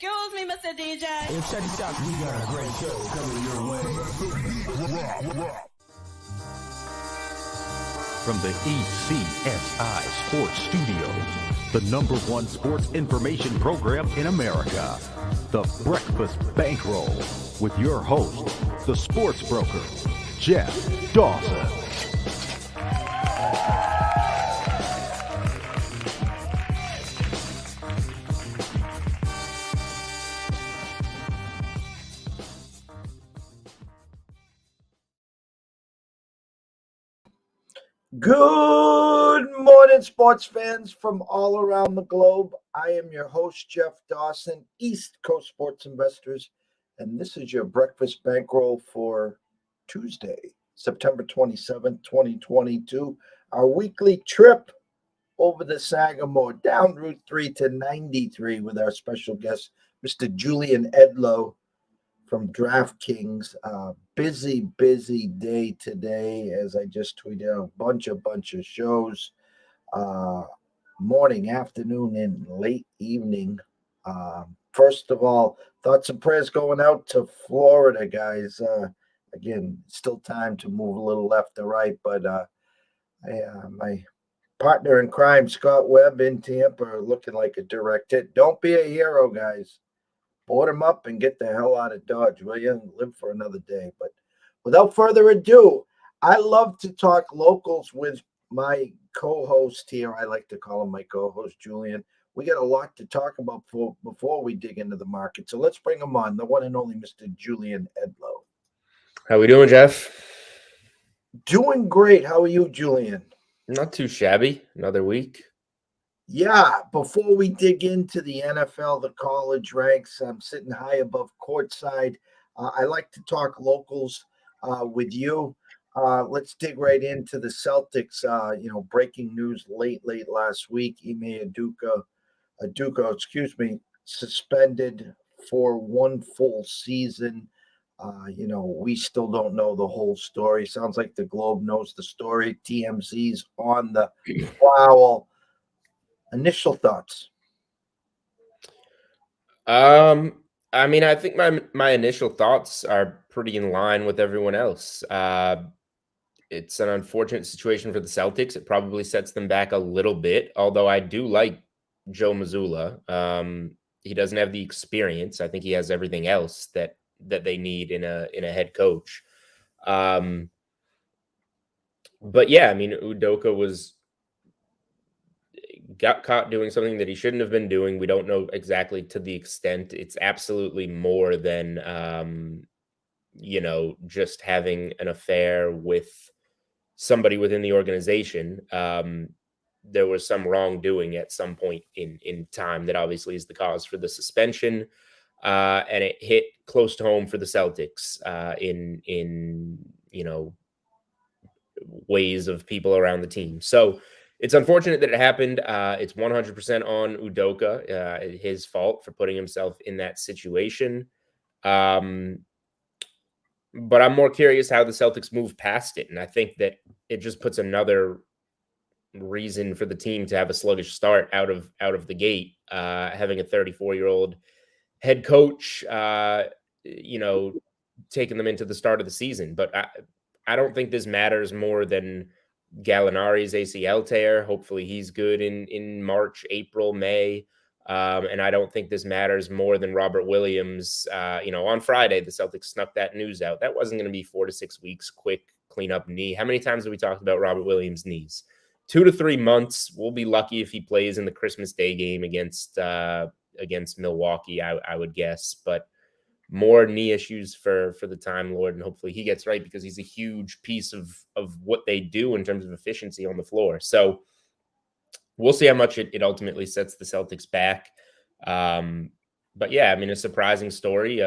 Excuse me, Mr. DJ. Hey, check this out. We got a great show coming your way. From the ECSI Sports Studios, the #1 sports information program in America, the Breakfast Bankroll, with your host, the sports broker, Jeff Dawson. Good morning, sports fans from all around the globe. I am your host, Jeff Dawson, East Coast Sports Investors, and this is your Breakfast Bankroll for Tuesday, September 27th, 2022. Our weekly trip over the Sagamore, down Route 3 to 93 with our special guest, Mr. Julian Edlow from DraftKings. Busy day today, as I just tweeted out, a bunch of shows, morning, afternoon, and late evening. First of all, thoughts and prayers going out to Florida, guys. Again, still time to move a little left to right, but my partner in crime, Scott Webb in Tampa, looking like a direct hit. Don't be a hero, guys. Board him up and get the hell out of Dodge, will you? And live for another day. But without further ado, I love to talk locals with my co-host here. I like to call him my co-host, Julian. We got a lot to talk about before we dig into the market. So let's bring him on, the one and only Mr. Julian Edlow. How we doing, Jeff? Doing great. How are you, Julian? Not too shabby. Another week. Yeah, before we dig into the NFL, the college ranks, I'm sitting high above courtside. I like to talk locals with you. Let's dig right into the Celtics. Breaking news late last week. Ime Udoka, suspended for one full season. We still don't know the whole story. Sounds like the Globe knows the story. TMZ's on the prowl. Initial thoughts. I think my initial thoughts are pretty in line with everyone else. It's an unfortunate situation for the Celtics. It probably sets them back a little bit, although I do like Joe Mazzulla. He doesn't have the experience. I think he has everything else that they need in a head coach. But yeah, Udoka got caught doing something that he shouldn't have been doing. We don't know exactly to the extent. It's absolutely more than, just having an affair with somebody within the organization. There was some wrongdoing at some point in time that obviously is the cause for the suspension. And it hit close to home for the Celtics in ways of people around the team. So it's unfortunate that it happened. It's 100% on Udoka, his fault for putting himself in that situation. But I'm more curious how the Celtics move past it. And I think that it just puts another reason for the team to have a sluggish start out of the gate, having a 34-year-old head coach, taking them into the start of the season. But I don't think this matters more than Gallinari's ACL tear. Hopefully he's good in March, April, May. And I don't think this matters more than Robert Williams. On Friday, the Celtics snuck that news out. That wasn't going to be 4 to 6 weeks, quick cleanup knee. How many times have we talked about Robert Williams' knees? 2 to 3 months. We'll be lucky if he plays in the Christmas Day game against Milwaukee, I would guess. But more knee issues for the Time Lord, and hopefully he gets right, because he's a huge piece of what they do in terms of efficiency on the floor. So we'll see how much it ultimately sets the Celtics back. But yeah, a surprising story.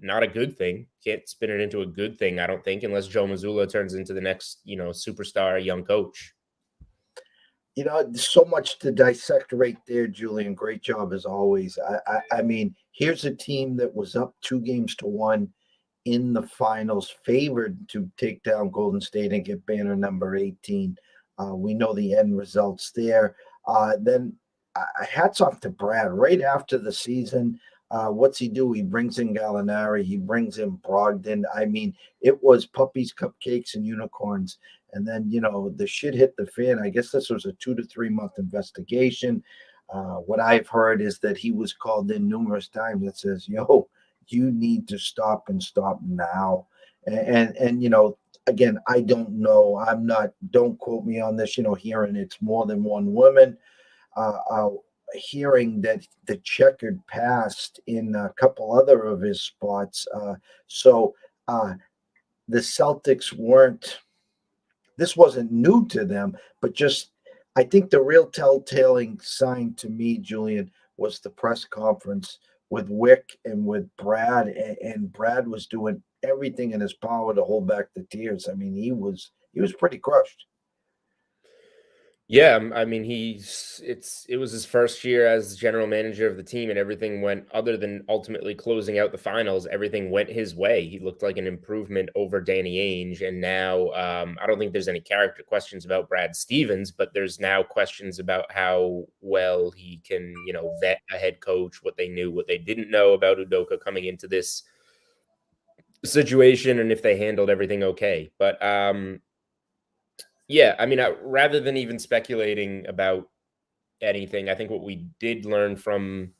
Not a good thing. Can't spin it into a good thing, I don't think, unless Joe Mazzulla turns into the next, superstar young coach. There's so much to dissect right there, Julian. Great job as always. Here's a team that was up 2-1 in the finals, favored to take down Golden State and get banner number 18. We know the end results there. Then hats off to Brad. Right after the season, what's he do? He brings in Gallinari. He brings in Brogdon. I mean, it was puppies, cupcakes, and unicorns. And then, the shit hit the fan. I guess this was a 2 to 3 month investigation. What I've heard is that he was called in numerous times that says, yo, you need to stop and stop now. And again, I don't know. Don't quote me on this, hearing it's more than one woman. Hearing that the checkered passed in a couple other of his spots. So the Celtics this wasn't new to them, but just I think the real telltale sign to me, Julian, was the press conference with Wick and with Brad, and Brad was doing everything in his power to hold back the tears. I mean, he was pretty crushed. Yeah, I mean, it was his first year as general manager of the team, and everything went, other than ultimately closing out the finals, everything went his way. He looked like an improvement over Danny Ainge, and now I don't think there's any character questions about Brad Stevens, but there's now questions about how well he can, vet a head coach, what they knew, what they didn't know about Udoka coming into this situation, and if they handled everything okay. But yeah, I mean, rather than even speculating about anything, I think what we did learn from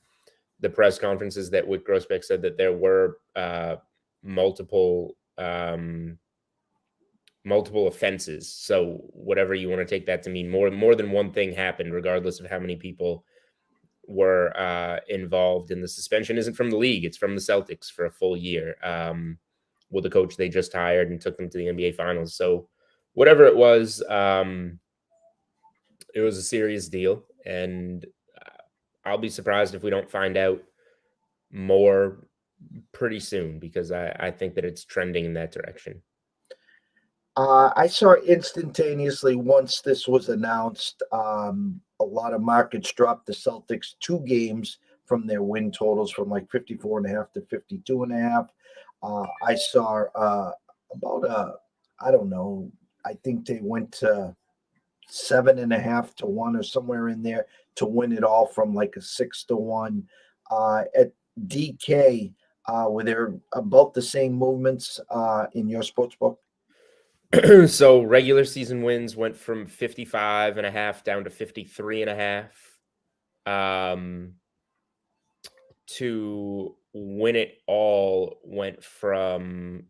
the press conferences that Whit Grossbeck said that there were multiple offenses. So whatever you want to take that to mean, more than one thing happened, regardless of how many people were involved. And the suspension isn't from the league; it's from the Celtics for a full year with the coach they just hired and took them to the NBA Finals. So whatever it was a serious deal, and I'll be surprised if we don't find out more pretty soon, because I think that it's trending in that direction. I saw instantaneously once this was announced, a lot of markets dropped the Celtics 2 games from their win totals from like 54.5 to 52.5. I saw I don't know, I think they went to 7.5 to 1 or somewhere in there to win it all from like a 6 to 1. At DK, were there about the same movements in your sports book? So regular season wins went from 55.5 down to 53.5. To win it all went from,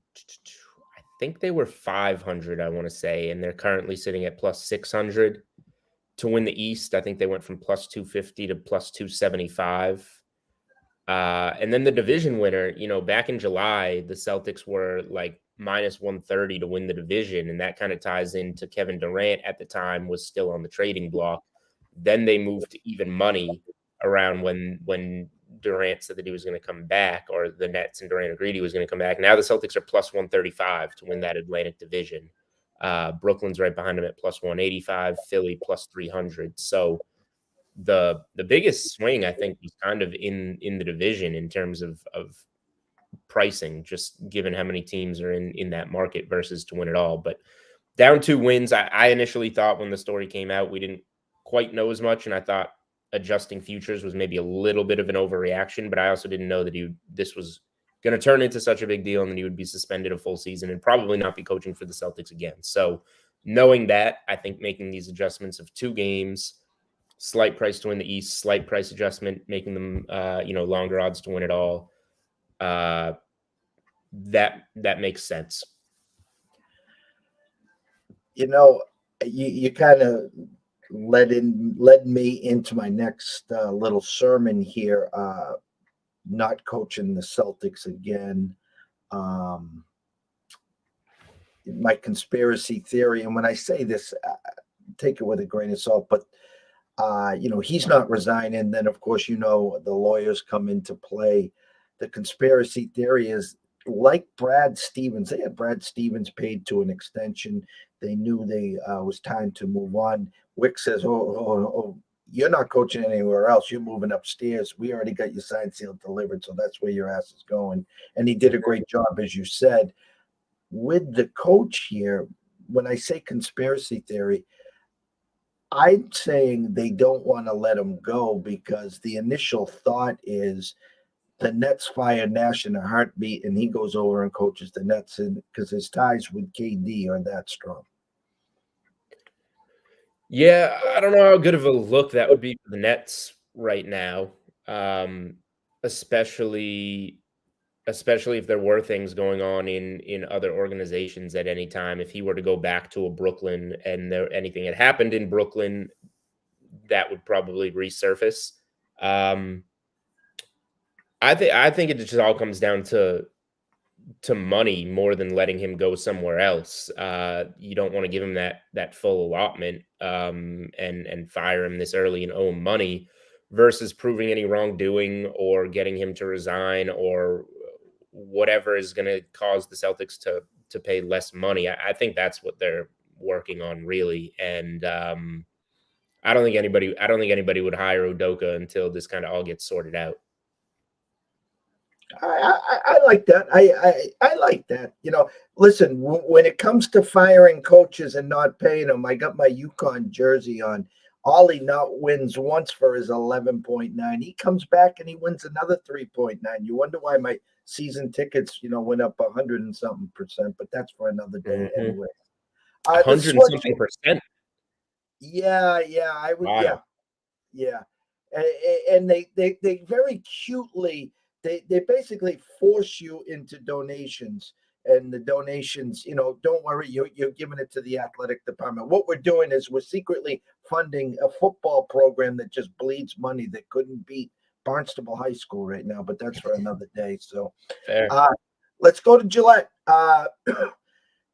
I think they were 500, I want to say, and they're currently sitting at plus 600. To win the East, I think they went from plus 250 to plus 275. And then the division winner, back in July, the Celtics were like minus 130 to win the division. And that kind of ties into Kevin Durant at the time was still on the trading block. Then they moved to even money around when Durant said that he was going to come back, or the Nets and Durant agreed he was going to come back. Now the Celtics are plus 135 to win that Atlantic division. Brooklyn's right behind them at plus 185, Philly plus 300. So the biggest swing, I think, was kind of in the division in terms of pricing, just given how many teams are in that market versus to win it all. But down 2 wins, I initially thought when the story came out, we didn't quite know as much, and I thought adjusting futures was maybe a little bit of an overreaction, but I also didn't know that this was going to turn into such a big deal and that he would be suspended a full season and probably not be coaching for the Celtics again. So knowing that, I think making these adjustments of 2 games, slight price to win the East, slight price adjustment, making them, longer odds to win it all, that makes sense. You kind of led me into my next little sermon here. Not coaching the Celtics again. My conspiracy theory, and when I say this, take it with a grain of salt, but he's not resigning. Then, of course, the lawyers come into play. The conspiracy theory is like Brad Stevens. They had Brad Stevens paid to an extension. They knew was time to move on. Wick says, oh, you're not coaching anywhere else. You're moving upstairs. We already got your signed, sealed, delivered, so that's where your ass is going. And he did a great job, as you said. With the coach here, when I say conspiracy theory, I'm saying they don't want to let him go because the initial thought is the Nets fire Nash in a heartbeat, and he goes over and coaches the Nets, and because his ties with KD are that strong. Yeah, I don't know how good of a look that would be for the Nets right now, especially if there were things going on in other organizations at any time. If he were to go back to a Brooklyn and anything had happened in Brooklyn, that would probably resurface. Um, I think it just all comes down to money more than letting him go somewhere else. You don't want to give him that full allotment and fire him this early and owe him money versus proving any wrongdoing or getting him to resign or whatever is going to cause the Celtics to pay less money. I think that's what they're working on really, and I don't think anybody would hire Udoka until this kind of all gets sorted out. I like that. I like that. Listen, when it comes to firing coaches and not paying them, I got my UConn jersey on. Ollie not wins once for his 11.9. He comes back and he wins another 3.9. You wonder why my season tickets, went up 100 and something percent, but that's for another day anyway. 100 and something percent. Yeah, I would. Wow. Yeah. And they very cutely they basically force you into donations, and the donations, don't worry, you're giving it to the athletic department. What we're doing is we're secretly funding a football program that just bleeds money that couldn't beat Barnstable High School right now, but that's for another day. So Fair. let's go to Gillette.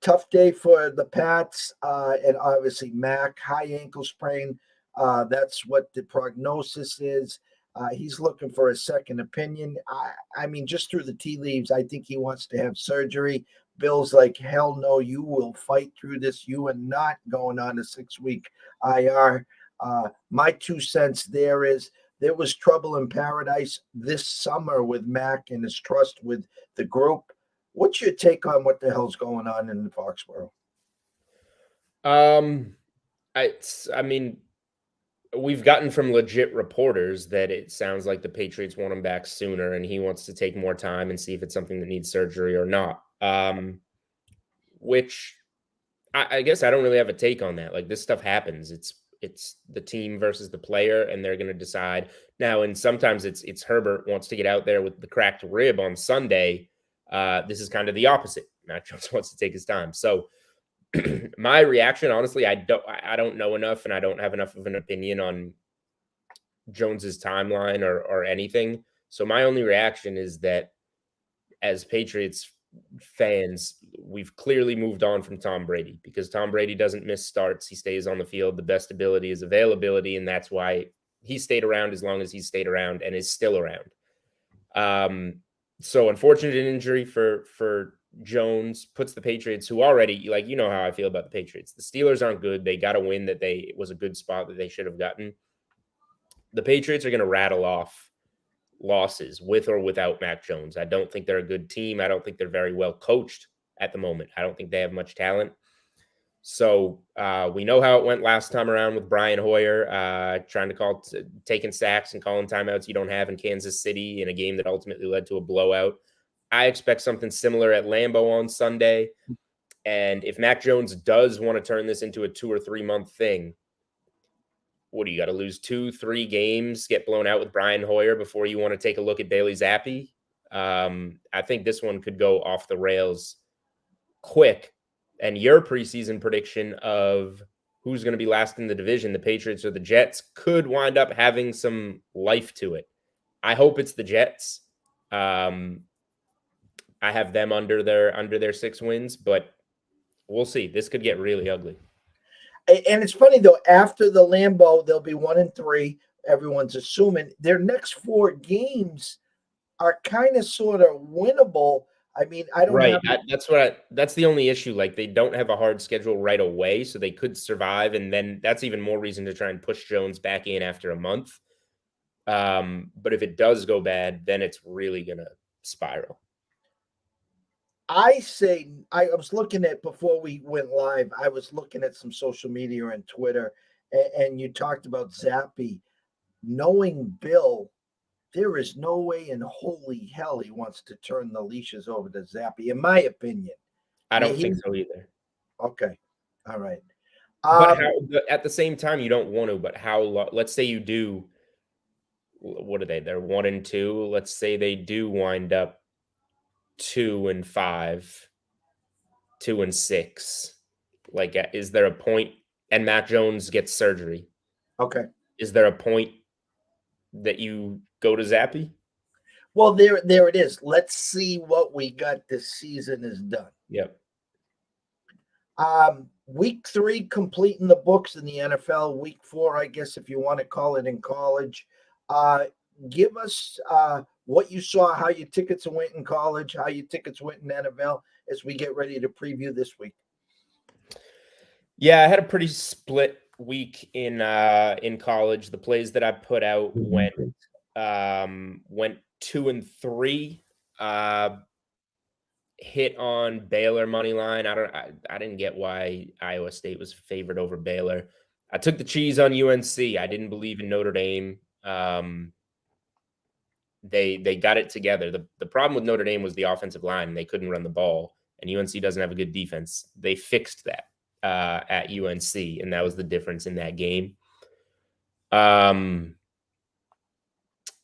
Tough day for the Pats, and obviously Mac, high ankle sprain. That's what the prognosis is. He's looking for a second opinion. I mean, just through the tea leaves, I think he wants to have surgery. Bill's like, hell no, you will fight through this. You are not going on a 6-week IR. My 2 cents there is there was trouble in paradise this summer with Mac and his trust with the group. What's your take on what the hell's going on in Foxborough? I mean, we've gotten from legit reporters that it sounds like the Patriots want him back sooner and he wants to take more time and see if it's something that needs surgery or not. Which I guess I don't really have a take on that. Like, this stuff happens. It's the team versus the player, and they're going to decide now. And sometimes it's Herbert wants to get out there with the cracked rib on Sunday. This is kind of the opposite. Matt Jones wants to take his time. So my reaction, honestly, I don't know enough, and I don't have enough of an opinion on Jones's timeline or anything. So my only reaction is that as Patriots fans, we've clearly moved on from Tom Brady because Tom Brady doesn't miss starts. He stays on the field. The best ability is availability, and that's why he stayed around as long as he's stayed around and is still around. So unfortunate injury for Jones puts the Patriots, who already, like, how I feel about the Patriots. The Steelers aren't good. They got a win that was a good spot that they should have gotten. The Patriots are going to rattle off losses with or without Mac Jones. I don't think they're a good team. I don't think they're very well coached at the moment. I don't think they have much talent. So we know how it went last time around with Brian Hoyer trying to taking sacks and calling timeouts you don't have in Kansas City in a game that ultimately led to a blowout. I expect something similar at Lambeau on Sunday. And if Mac Jones does want to turn this into a 2 or 3 month thing, what do you got to lose 2-3 games, get blown out with Brian Hoyer before you want to take a look at Bailey Zappi? I think this one could go off the rails quick. And your preseason prediction of who's going to be last in the division, the Patriots or the Jets, could wind up having some life to it. I hope it's the Jets. I have them under their 6 wins, but we'll see. This could get really ugly. And it's funny though, after the Lambeau, they'll be 1-3. Everyone's assuming their next 4 games are kind of sort of winnable. I mean, I don't right. have That's the only issue. Like, they don't have a hard schedule right away, so they could survive, and then that's even more reason to try and push Jones back in after a month. But if it does go bad, then it's really gonna spiral. I was looking at, before we went live, I was looking at some social media and Twitter, And you talked about Zappy. Knowing Bill, there is no way in holy hell he wants to turn the leashes over to Zappy, in my opinion. I Now, don't think so either. Okay. All right. But at the same time, you don't want to. But how long? Let's say you do. What are they? They're 1-2. Let's say they do wind up 2-5, 2-6. Like, is there a point? And Mac Jones gets surgery. Okay. Is there a point that you go to Zappy? Well, there it is. Let's see what we got this season is done. Yep. Week 3 completing the books in the NFL. Week 4, I guess, if you want to call it in college. Give us what you saw, how your tickets went in college, how your tickets went in NFL as we get ready to preview this week. Yeah, I had a pretty split week in college. The plays that I put out went 2-3. Hit on Baylor money line. I didn't get why Iowa State was favored over Baylor. I took the cheese on UNC. I didn't believe in Notre Dame. They got it together. The problem with Notre Dame was the offensive line, and they couldn't run the ball. And UNC doesn't have a good defense. They fixed that at UNC, and that was the difference in that game.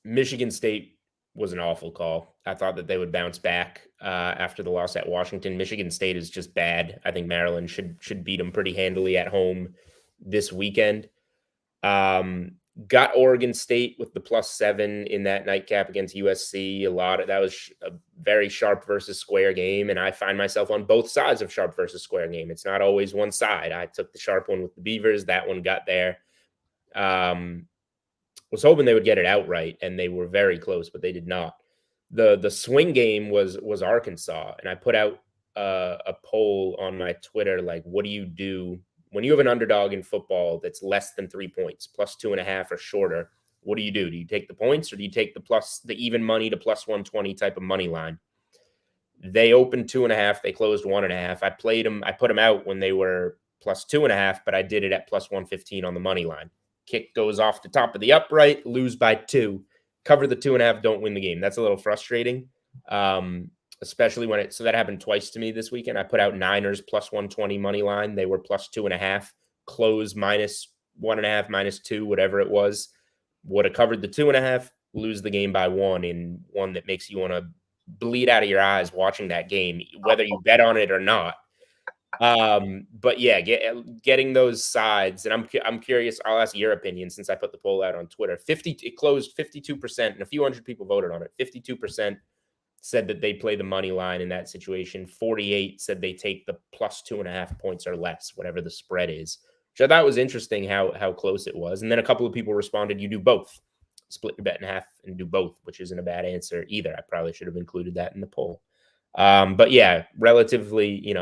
Michigan State was an awful call. I thought that they would bounce back after the loss at Washington. Michigan State is just bad. I think Maryland should beat them pretty handily at home this weekend. Got Oregon State with the +7 in that nightcap against USC. That was a very sharp versus square game, and I find myself on both sides of sharp versus square game. It's not always one side. I took the sharp one with the Beavers. That one got there. Was hoping they would get it outright, and they were very close, but they did not. The swing game was Arkansas, and I put out a poll on my Twitter, like, what do you do when you have an underdog in football that's less than 3 points, +2.5 or shorter? What do you do? Do you take the points, or do you take the even money to +120 type of money line? They opened 2.5. They closed 1.5. I played them. I put them out when they were +2.5, but I did it at +115 on the money line. Kick goes off the top of the upright, lose by 2, cover the 2.5, don't win the game. That's a little frustrating, especially when so that happened twice to me this weekend. I put out Niners +120 money line. They were +2.5, close -1.5, -2, whatever it was. Would have covered the 2.5, lose the game by 1 in one that makes you want to bleed out of your eyes watching that game, whether you bet on it or not. But yeah, getting those sides, and I'm curious. I'll ask your opinion since I put the poll out on Twitter. It closed 52%, and a few hundred people voted on it. 52% said that they play the money line in that situation. 48 said they take the +2.5 points or less, whatever the spread is. So that was interesting how close it was. And then a couple of people responded, you do both, split your bet in half and do both, which isn't a bad answer either. I probably should have included that in the poll. But yeah, relatively,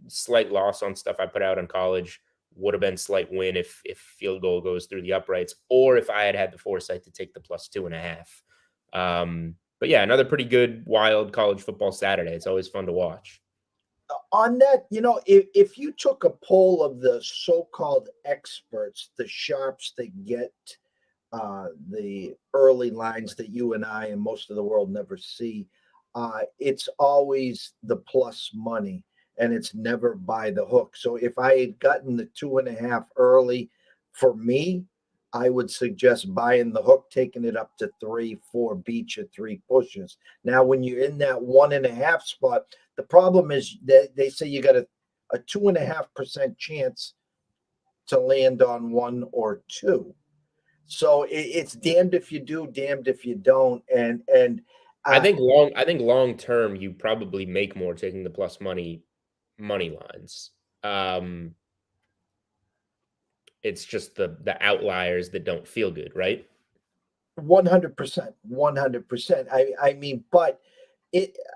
slight loss on stuff I put out in college. Would have been slight win if field goal goes through the uprights, or if I had the foresight to take the +2.5. But yeah, another pretty good, wild college football Saturday. It's always fun to watch. On that, if you took a poll of the so-called experts, the sharps that get the early lines that you and I and most of the world never see, it's always the plus money, and it's never by the hook. So if I had gotten the 2.5 early, for me, I would suggest buying the hook, taking it up to 3, 4 beats you 3 pushes. Now, when you're in that 1.5 spot, the problem is that they say you got a 2.5% chance to land on 1 or 2. So it's damned if you do, damned if you don't. And I think long term, you probably make more taking the plus money lines. It's just the outliers that don't feel good, right? 100%. I mean, but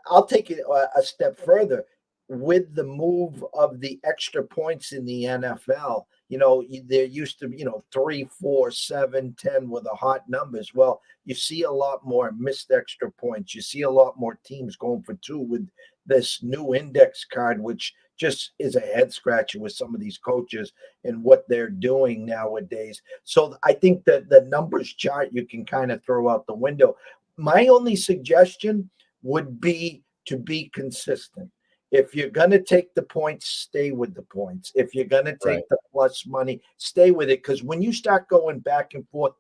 I'll take it a step further. With the move of the extra points in the NFL, there used to be, 3, 4, 7, 10 with the hot numbers. Well, you see a lot more missed extra points. You see a lot more teams going for 2 with this new index card, which just is a head scratcher with some of these coaches and what they're doing nowadays. So I think that the numbers chart you can kind of throw out the window. My only suggestion would be to be consistent. If you're going to take the points, stay with the points. If you're going to take Right. the plus money, stay with it. Because when you start going back and forth,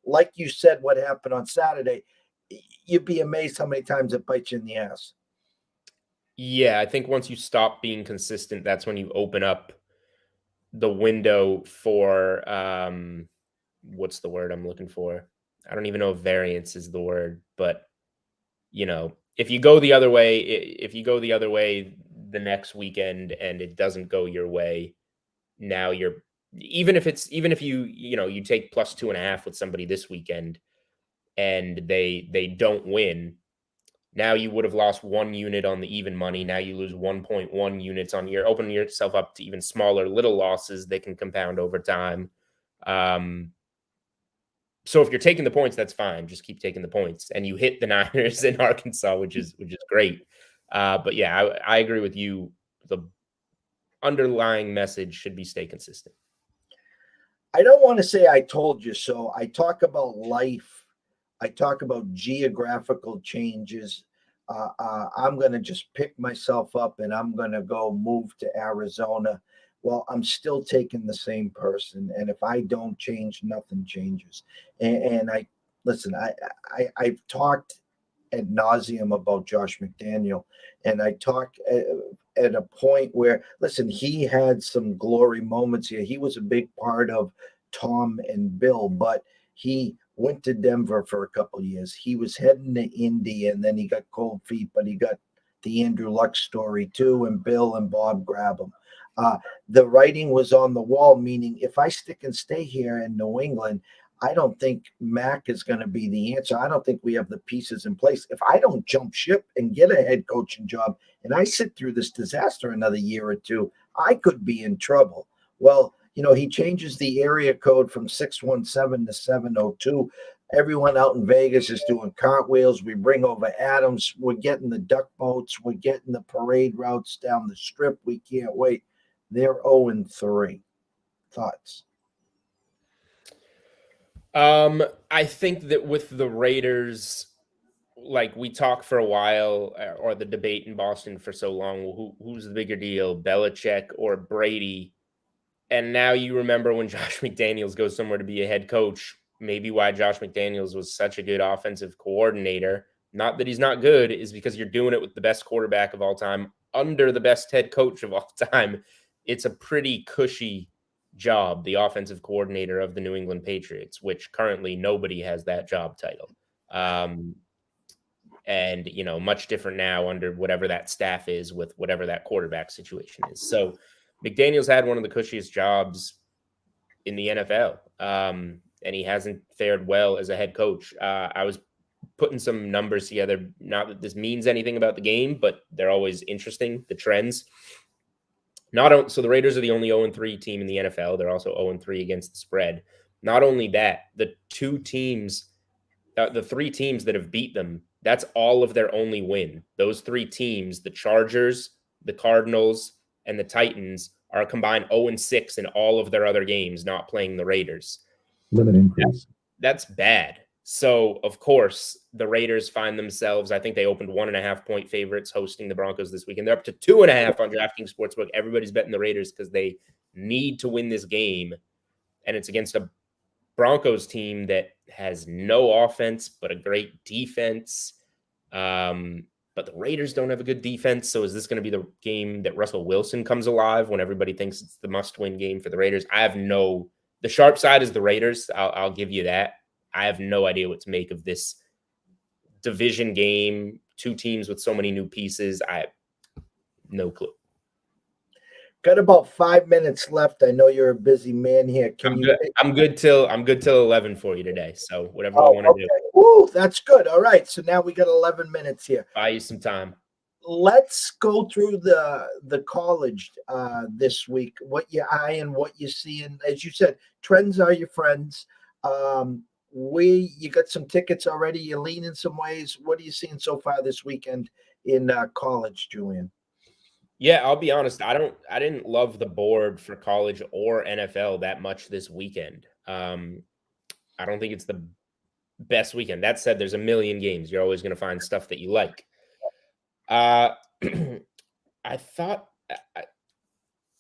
like you said, what happened on Saturday, you'd be amazed how many times it bites you in the ass. Yeah, I think once you stop being consistent, that's when you open up the window for what's the word I'm looking for? I don't even know if variance is the word, but if you go the other way, the next weekend and it doesn't go your way, now you're even if you take plus 2.5 with somebody this weekend and they don't win, now you would have lost 1 unit on the even money. Now you lose 1.1 units on you're opening yourself up to even smaller little losses. They can compound over time. So if you're taking the points, that's fine. Just keep taking the points, and you hit the Niners in Arkansas, which is great. But yeah, I agree with you. The underlying message should be stay consistent. I don't want to say I told you so. I talk about life. I talk about geographical changes. I'm going to just pick myself up and I'm going to go move to Arizona. Well, I'm still taking the same person. And if I don't change, nothing changes. And I've talked ad nauseum about Josh McDaniel. And I talk at a point where, listen, he had some glory moments here. He was a big part of Tom and Bill, but he went to Denver for a couple of years. He was heading to Indy, and then he got cold feet, but he got the Andrew Luck story too, and Bill and Bob grab him. The writing was on the wall, meaning if I stick and stay here in New England, I don't think Mac is going to be the answer. I don't think we have the pieces in place. If I don't jump ship and get a head coaching job and I sit through this disaster another year or two, I could be in trouble. Well, he changes the area code from 617 to 702. Everyone out in Vegas is doing cartwheels. We bring over Adams. We're getting the duck boats. We're getting the parade routes down the strip. We can't wait. They're 0-3. Thoughts? I think that with the Raiders, like we talked for a while, or the debate in Boston for so long, who's the bigger deal, Belichick or Brady? And now you remember when Josh McDaniels goes somewhere to be a head coach, maybe why Josh McDaniels was such a good offensive coordinator. Not that he's not good, is because you're doing it with the best quarterback of all time under the best head coach of all time. It's a pretty cushy job, the offensive coordinator of the New England Patriots, which currently nobody has that job title. And, much different now under whatever that staff is with whatever that quarterback situation is. So McDaniels had one of the cushiest jobs in the NFL, and he hasn't fared well as a head coach. I was putting some numbers together, not that this means anything about the game, but they're always interesting, the trends. So the Raiders are the only 0-3 team in the NFL. They're also 0-3 against the spread. Not only that, the three teams that have beat them, that's all of their only win. Those three teams, the Chargers, the Cardinals, and the Titans, are combined 0-6 in all of their other games, not playing the Raiders. Limit increase. That's bad. So, of course, the Raiders find themselves, I think they opened 1.5-point favorites hosting the Broncos this weekend. They're up to 2.5 on DraftKings Sportsbook. Everybody's betting the Raiders because they need to win this game. And it's against a Broncos team that has no offense, but a great defense. But the Raiders don't have a good defense. So is this going to be the game that Russell Wilson comes alive when everybody thinks it's the must-win game for the Raiders? The sharp side is the Raiders. I'll give you that. I have no idea what to make of this division game. Two teams with so many new pieces. I have no clue. Got about 5 minutes left. I know you're a busy man here. I'm good till 11 for you today. So whatever you want to do. Ooh, that's good. All right. So now we got 11 minutes here. Buy you some time. Let's go through the college this week. What you eyeing, what you seeing. As you said, trends are your friends. you got some tickets already. You're leaning some ways. What are you seeing so far this weekend in college, Julian? Yeah, I'll be honest. I didn't love the board for college or NFL that much this weekend. I don't think it's the best weekend. That said, there's a million games. You're always going to find stuff that you like. Uh, I thought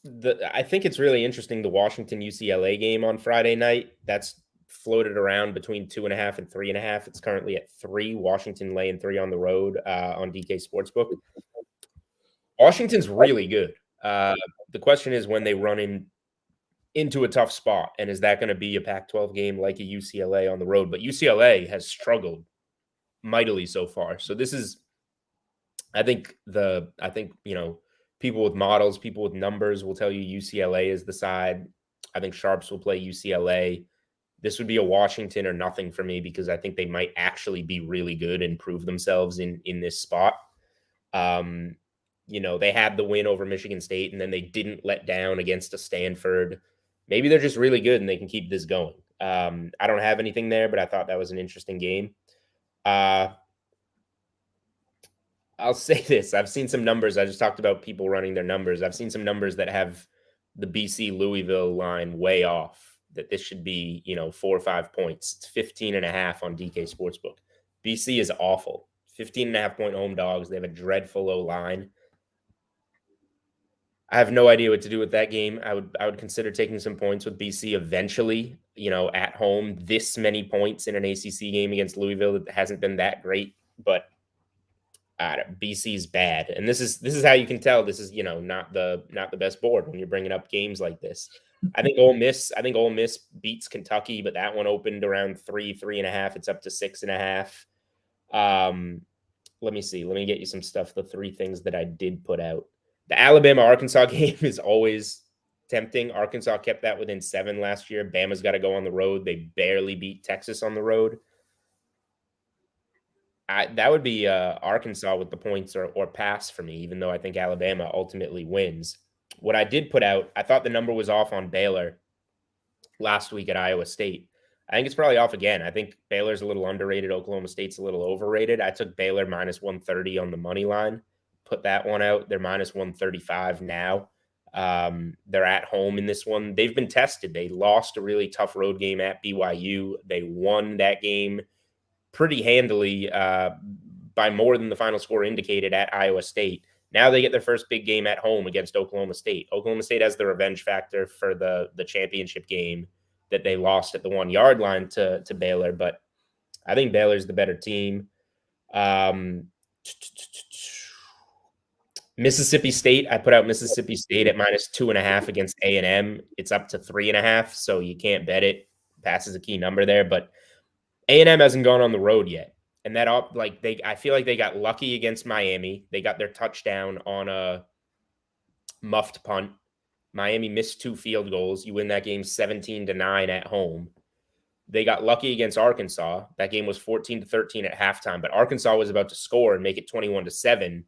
I think it's really interesting the Washington UCLA game on Friday night. That's floated around between 2.5 and 3.5. It's currently at 3. Washington laying 3 on the road on DK Sportsbook. Washington's really good. The question is when they run into a tough spot, and is that going to be a Pac-12 game like a UCLA on the road? But UCLA has struggled mightily so far. So this is, I think people with models, people with numbers will tell you UCLA is the side. I think sharps will play UCLA. This would be a Washington or nothing for me because I think they might actually be really good and prove themselves in this spot. They had the win over Michigan State, and then they didn't let down against a Stanford. Maybe they're just really good and they can keep this going. I don't have anything there, but I thought that was an interesting game. I'll say this. I've seen some numbers. I just talked about people running their numbers. I've seen some numbers that have the BC Louisville line way off, that this should be, 4 or 5 points. It's 15.5 on DK Sportsbook. BC is awful. 15.5-point home dogs. They have a dreadful O line. I have no idea what to do with that game. I would consider taking some points with BC eventually, at home. This many points in an ACC game against Louisville that hasn't been that great, but BC's bad. And this is how you can tell this is, not the best board when you're bringing up games like this. I think Ole Miss beats Kentucky, but that one opened around 3.5. It's up to 6.5. Let me see. Let me get you some stuff. The 3 things that I did put out. The Alabama-Arkansas game is always tempting. Arkansas kept that within 7 last year. Bama's got to go on the road. They barely beat Texas on the road. That would be Arkansas with the points or pass for me, even though I think Alabama ultimately wins. What I did put out, I thought the number was off on Baylor last week at Iowa State. I think it's probably off again. I think Baylor's a little underrated. Oklahoma State's a little overrated. I took Baylor minus 130 on the money line. Put that one out. They're minus 135 now. They're at home in this one. They've been tested. They lost a really tough road game at BYU. They won that game pretty handily by more than the final score indicated at Iowa State. Now they get their first big game at home against Oklahoma State. Oklahoma State has the revenge factor for the championship game that they lost at the 1-yard line to Baylor, but I think Baylor's the better team. Mississippi State, I put out Mississippi State at minus 2.5 against A&M. It's up to 3.5, so you can't bet it. Pass is a key number there, but A&M hasn't gone on the road yet. And I feel like they got lucky against Miami. They got their touchdown on a muffed punt. Miami missed 2 field goals. You win that game 17-9 at home. They got lucky against Arkansas. That game was 14-13 at halftime, but Arkansas was about to score and make it 21-7.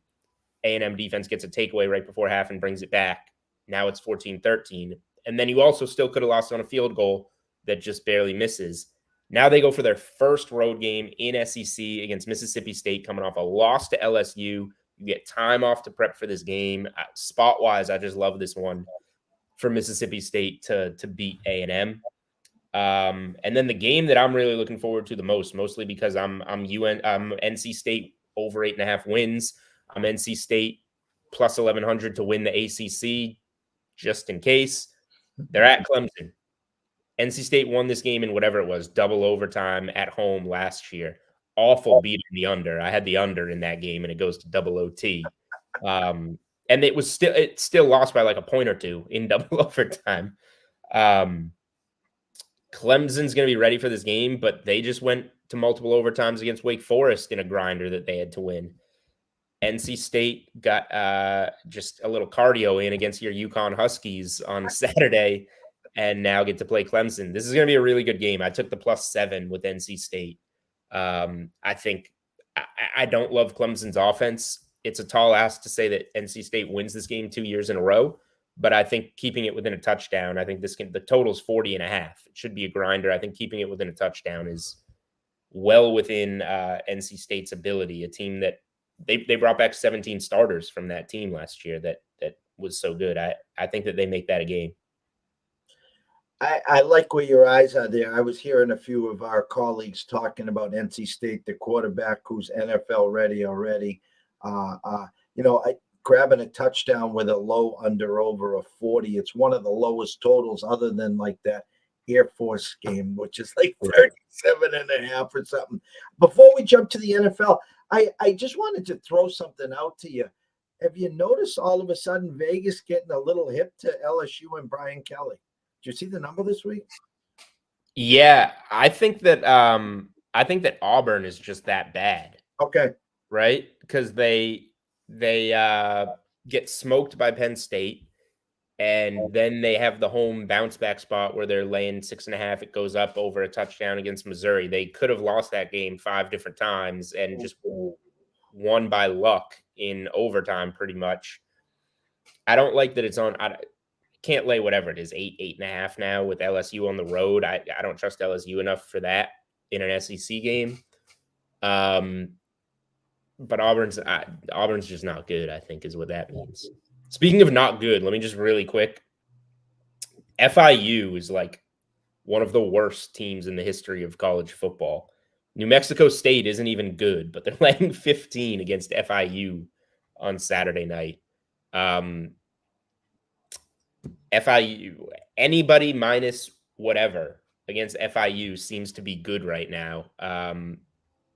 A&M defense gets a takeaway right before half and brings it back. Now it's 14-13. And then you also still could have lost on a field goal that just barely misses. Now they go for their first road game in SEC against Mississippi State, coming off a loss to LSU. You get time off to prep for this game. Spot-wise, I just love this one for Mississippi State to beat A&M. And then the game that I'm really looking forward to the most, mostly because I'm NC State over 8.5 wins. I'm NC State plus 1,100 to win the ACC, just in case. They're at Clemson. NC State won this game in whatever it was, double overtime at home last year. Awful beat in the under. I had the under in that game, and it goes to double OT. And it still lost by like a point or 2 in double overtime. Clemson's going to be ready for this game, but they just went to multiple overtimes against Wake Forest in a grinder that they had to win. NC State got just a little cardio in against your UConn Huskies on Saturday and now get to play Clemson. This is going to be a really good game. I took the +7 with NC State. I think I don't love Clemson's offense. It's a tall ask to say that NC State wins this game 2 years in a row, but I think keeping it within a touchdown, I think the total's 40.5. It should be a grinder. I think keeping it within a touchdown is well within NC State's ability. A team that they brought back 17 starters from that team last year that was so good. I think that they make that a game. I like where your eyes are there. I was hearing a few of our colleagues talking about NC State, the quarterback who's NFL ready already. Grabbing a touchdown with a low under over of 40. It's one of the lowest totals other than like that Air Force game, which is like 37.5 or something. Before we jump to the NFL, I just wanted to throw something out to you. Have you noticed all of a sudden Vegas getting a little hip to LSU and Brian Kelly? Did you see the number this week? Yeah, I think that Auburn is just that bad. Okay. Right? Because they get smoked by Penn State, and then they have the home bounce back spot where they're laying 6.5. It goes up over a touchdown against Missouri. They could have lost that game 5 different times and just won by luck in overtime, pretty much. I don't like that it's on. I can't lay whatever it is, 8.5 now with LSU on the road. I don't trust LSU enough for that in an SEC game. But Auburn's just not good, I think, is what that means. Speaking of not good, let me just really quick. FIU is like one of the worst teams in the history of college football. New Mexico State isn't even good, but they're laying 15 against FIU on Saturday night. FIU, anybody minus whatever against FIU seems to be good right now.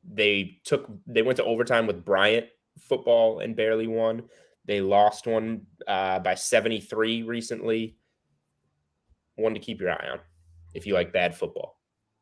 They went to overtime with Bryant football and barely won. They lost one by 73 recently. One to keep your eye on if you like bad football.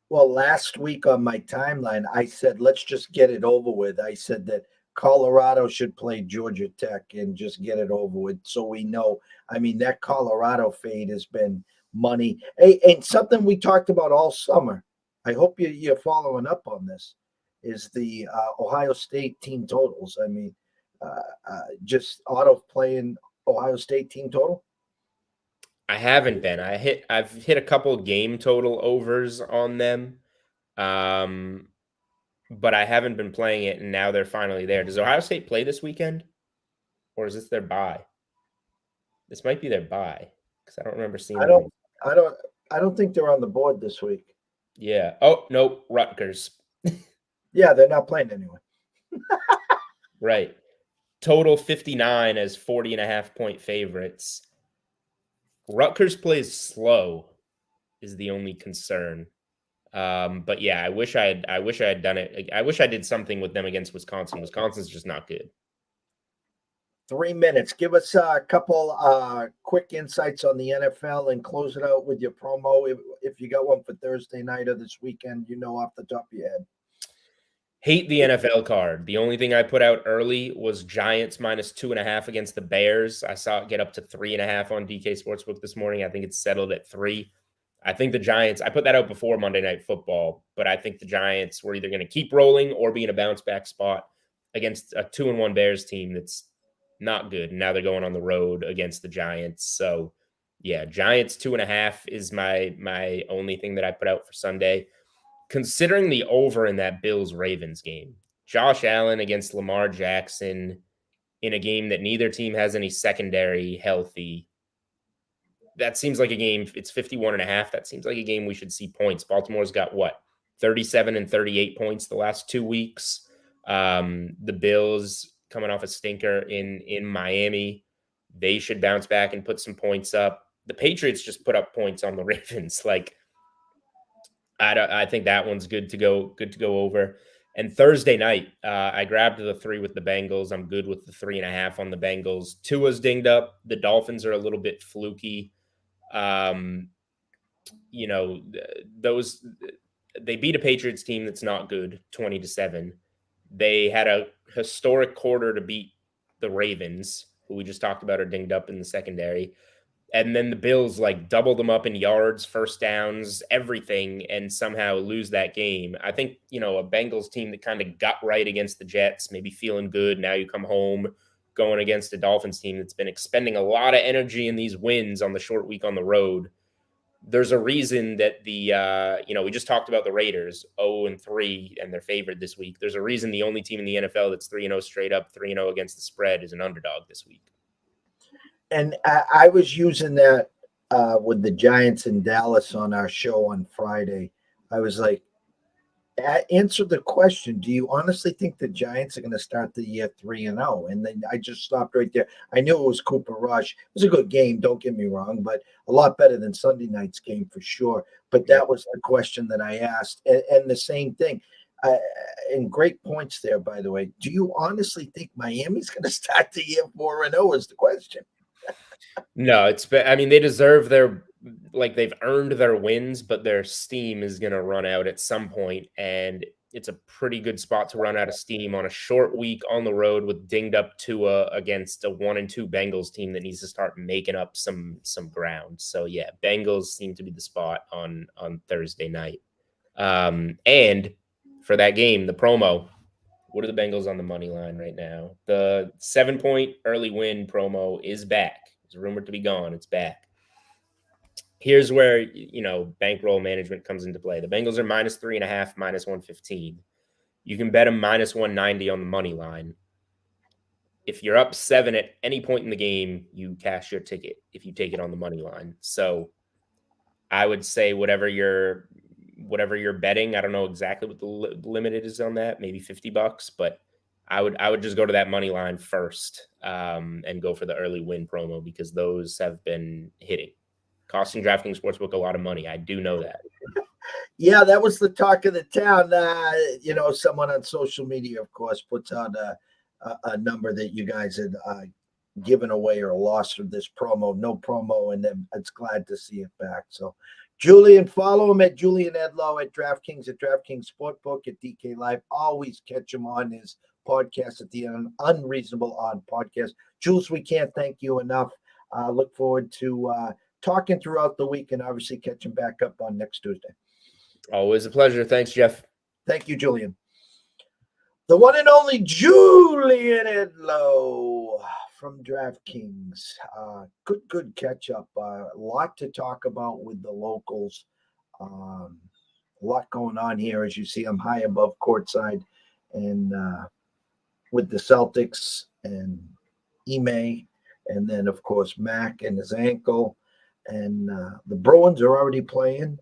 Well, last week on my timeline, I said, let's just get it over with. I said that Colorado should play Georgia Tech and just get it over with so we know. I mean, that Colorado fade has been money. Hey, and something we talked about all summer, I hope you're following up on this, is the Ohio State team totals. I mean, just auto playing Ohio State team total. I haven't been. I've hit a couple game total overs on them, but I haven't been playing it, and now they're finally there. Does Ohio State play this weekend, or is this their bye? This might be their bye because I don't remember seeing. I don't think they're on the board this week. Yeah. Oh no, Rutgers. Yeah, they're not playing anyway. Right. Total 59 as 40.5 point favorites. Rutgers plays slow is the only concern. But yeah, I wish I had done it. I wish I did something with them against Wisconsin. Wisconsin's just not good. 3 minutes. Give us a couple quick insights on the NFL and close it out with your promo. If you got one for Thursday night or this weekend, off the top of your head. Hate the NFL card. The only thing I put out early was Giants minus 2.5 against the Bears. I saw it get up to 3.5 on DK Sportsbook this morning. I think it's settled at 3. I think the Giants, I put that out before Monday Night Football, but I think the Giants were either going to keep rolling or be in a bounce back spot against a 2-1 Bears team that's not good. Now they're going on the road against the Giants. So yeah, Giants 2.5 is my only thing that I put out for Sunday. Considering the over in that Bills-Ravens game, Josh Allen against Lamar Jackson in a game that neither team has any secondary healthy, that seems like a game. It's 51.5. That seems like a game we should see points. Baltimore's got 37 and 38 points the last 2 weeks. The Bills coming off a stinker in Miami. They should bounce back and put some points up. The Patriots just put up points on the Ravens. I think that one's good to go over. And Thursday night, I grabbed the 3 with the Bengals. I'm good with the 3.5 on the Bengals. Tua's dinged up. The Dolphins are a little bit fluky. They beat a Patriots team that's not good, 20-7. They had a historic quarter to beat the Ravens, who we just talked about are dinged up in the secondary. And then the Bills double them up in yards, first downs, everything, and somehow lose that game. I think, a Bengals team that kind of got right against the Jets, maybe feeling good. Now you come home, going against a Dolphins team that's been expending a lot of energy in these wins on the short week on the road. There's a reason that we just talked about the Raiders 0-3 and they're favored this week. There's a reason the only team in the NFL that's 3-0 straight up, 3-0 against the spread is an underdog this week. And I was using that with the Giants in Dallas on our show on Friday. I was like, answer the question. Do you honestly think the Giants are going to start the year 3-0? And then I just stopped right there. I knew it was Cooper Rush. It was a good game, don't get me wrong, but a lot better than Sunday night's game for sure. But that was the question that I asked. And the same thing. And great points there, by the way. Do you honestly think Miami's going to start the year 4-0 is the question? No, they deserve they've earned their wins, but their steam is going to run out at some point, and it's a pretty good spot to run out of steam on a short week on the road with dinged up Tua against a 1-2 Bengals team that needs to start making up some ground. So yeah, Bengals seem to be the spot on Thursday night. And for that game, the promo, what are the Bengals on the money line right now? The 7-point early win promo is back. It's rumored to be gone. It's back. Here's where, bankroll management comes into play. The Bengals are -3.5, -115. You can bet them -190 on the money line. If you're up 7 at any point in the game, you cash your ticket if you take it on the money line. So I would say whatever you're betting, I don't know exactly what the limit is on that, maybe $50, but I would just go to that money line first and go for the early win promo because those have been hitting. Costing DraftKings Sportsbook a lot of money. I do know that. Yeah, that was the talk of the town. Someone on social media, of course, puts out a number that you guys had given away or lost for this promo. No promo, and then it's glad to see it back. So, Julian, follow him at Julian Edlow at DraftKings Sportbook at DK Live. Always catch him on his podcast at the Unreasonable Odd Podcast. Jules, we can't thank you enough. Look forward to talking throughout the week and obviously catching back up on next Tuesday. Always a pleasure. Thanks, Jeff. Thank you, Julian. The one and only Julian Edlow from DraftKings. Good catch up. A lot to talk about with the locals. A lot going on here. As you see, I'm high above courtside and with the Celtics and Ime, and then, of course, Mac and his ankle. And the Bruins are already playing.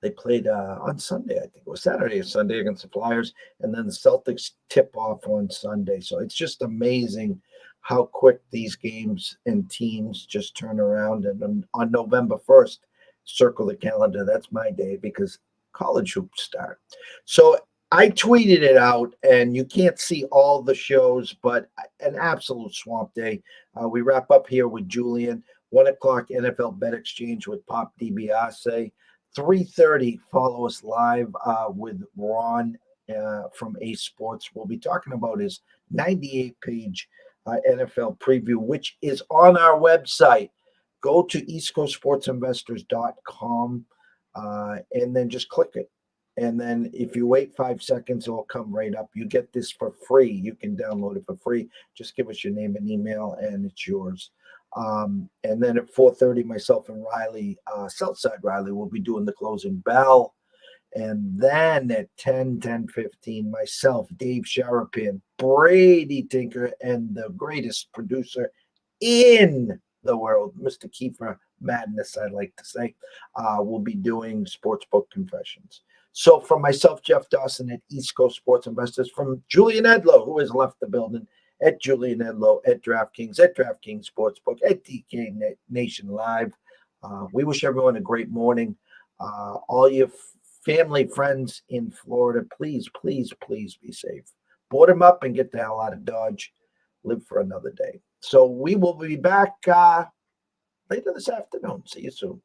They played on Sunday, I think it was Saturday or Sunday against the Flyers. And then the Celtics tip off on Sunday. So it's just amazing how quick these games and teams just turn around. And on November 1st, circle the calendar. That's my day because college hoops start. So I tweeted it out, and you can't see all the shows, but an absolute swamp day. We wrap up here with Julian. 1 o'clock NFL Bet Exchange with Pop DiBiase. 3:30, follow us live with Ron from Ace Sports. We'll be talking about his 98-page NFL preview, which is on our website. Go to eastcoastsportsinvestors.com and then just click it. And then if you wait 5 seconds, it will come right up. You get this for free. You can download it for free. Just give us your name and email, and it's yours. And then at 4:30, myself and Riley, Southside Riley, will be doing the closing bell. And then at 10:15, myself, Dave Sharapian, Brady Tinker, and the greatest producer in the world, Mr. Kiefer Madness, I like to say, will be doing Sportsbook Confessions. So from myself, Jeff Dawson at East Coast Sports Investors, from Julian Edlow, who has left the building, at Julian Edlow, at DraftKings Sportsbook, at DK Nation Live. We wish everyone a great morning. All your family, friends in Florida, please, please, please be safe. Board them up and get the hell out of Dodge. Live for another day. So we will be back later this afternoon. See you soon.